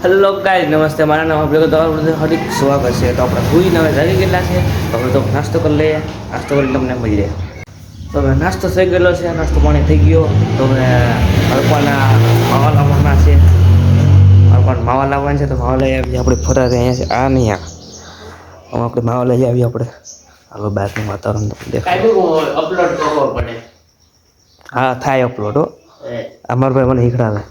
Hello guys, નમસ્તે. મારા નામ આપણે તમારું હાર્દિક સ્વાગત છે. તો આપણે ભૂઈ નવે જાગી ગયેલા છે. તો આપણે તો નાસ્તો કરી લઈએ. નાસ્તો કરીને તમને મળી જાય. તો હવે નાસ્તો થઈ ગયેલો છે, નાસ્તો પાણી થઈ ગયો. તો હવે હરપાના માવા લાવવાના છે. હરપાના માવા લાવવાના છે. તો માવા લઈ આવીએ આપણે. ફરા અહીંયા છે આ નહીં આપણે માવા લઈ આવીએ આપણે. હાલો બહારનું વાતાવરણ દેખાય. અપલોડ કરવો પડે. હા, થાય અપલોડ હો. અમાર ભાઈ મને હીખડાવે.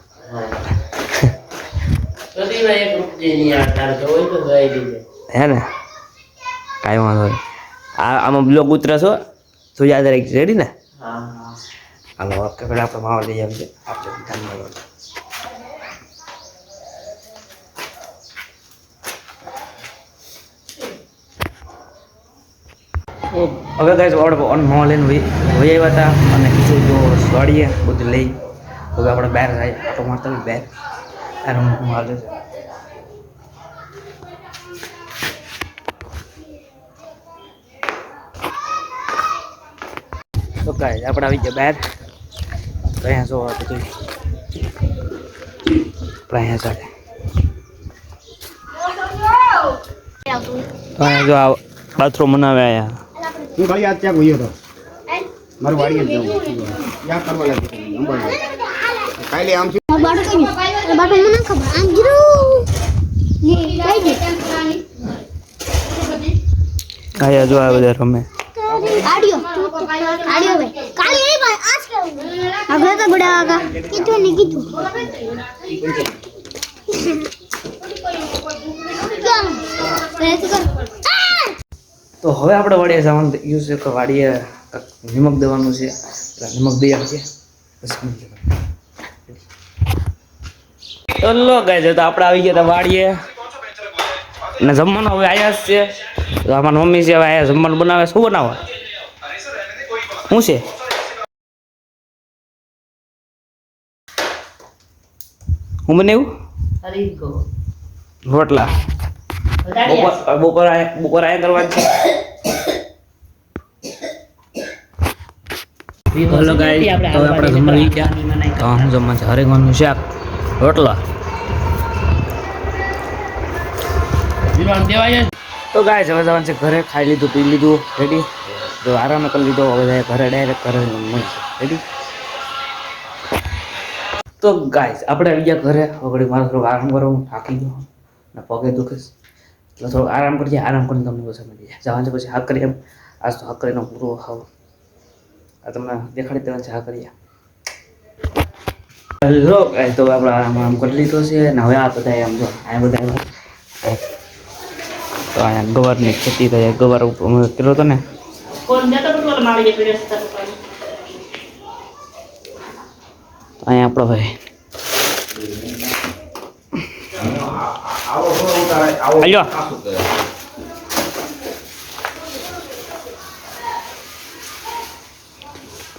હે ને કાંઈ વાંધો નહીં. આમાં બ્લોગ ઉતરશો તો યાદ રાખી રેડી ને. હાલો ઓકે, પેલા આપણે માવા લઈ આવીએ. આપણે હવે ગાઈસ આપણે માવા લઈને વહી આવ્યા હતા અને કીધું તો વાળીએ બધું લઈ. હવે આપણે બહાર જાય આટો મારતા બહાર એનું હાલે છે. તો ગાઈસ આપણે આવી ગયા બહાર. તો અહીંયા જો બધું અહીંયા ચાલે. તો અહીંયા જો બાથરૂમ બનાવે અહીંયા. હું ખાલી આજ ત્યાં ગયો હતો મારું વાડીએ જવું યા કરવા લાગી કાલે આમ બાટો મને ખબર આમ અહીંયા જો આ બધા રમે. આડિયો ભાઈ કાલી એ ભાઈ આજ કે આપણે તો બડા આगा કીધું ને કીધું તો હવે આપણે વાડીએ જવાનું થયું છે કે વાડીએ નિમક દેવાનું છે. નિમક દઈ આપીએ. ચલો ગાઈસ, તો આપણે આવી ગયા હતા વાડીએ ને જમવાનું હવે આવ્યા જ છે. તો અમારી મમ્મી છે હવે આયા જમવાનું બનાવે. શું બનાવે? શું છે? હું બનાવ્યું રોટલા. બપોર આયા કરવા છે. હેલો ગાઈસ, તો આપણે જમવા લઈ ગયા. તો હું જમવા છે હરેકવાનું શાક રોટલા. તો ગાઈસ હવે જવાનું છે ઘરે. ખાઈ લીધું પી લીધું રેડી. તો આરામ કરી લીધો. હવે ઘરે ડાયરેક્ટ ઘરે રેડી. તો ગાઈસ આપણે આવી ગયા ઘરે. હવે મારે થોડું આરામ કરો. હું થાકી ગયો ને પગે દુખે એટલે થોડું આરામ કરીએ. આરામ કરીને તમને પછી મળી જાય. જવાનું છે પછી હાક કરીએ. આજ તો હાક કરીને પૂરો ખાવ આ તમને દેખાડી દેવાનું છે. હાક કરીએ. હેલો ગાઈસ, તો આપણે આરામ કરી લીધો છે ને હવે આ બધા આમ જો આ બધા તો અહીંયા ગવારની ખેતી થાય. ગવાર કર્યો હતો ને અહીંયા આપણો ભાઈ આયો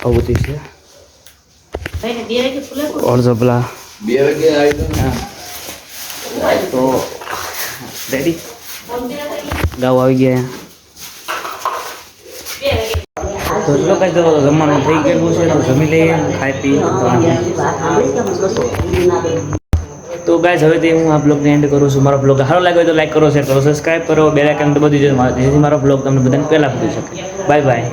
આવું બધું છે. और जो बोला तो रेडी गाँव આવી ગયા. તો એટલો કઈ જમવાનું થઈ ગયેલું છે. તો જમી લઈએ, ખાઈ પી. તો ગાઈસ હવેથી હું આ બ્લોગને એન્ડ કરું છું. મારો બ્લોગ સારો લાગ્યો તો લાઈક કરો, શેર કરો, સબસ્ક્રાઈબ કરો, બેલ આઇકન દબાવી દેજો જેથી મારો બ્લોગ તમને બધાને પહેલાં મળી શકે. Bye bye.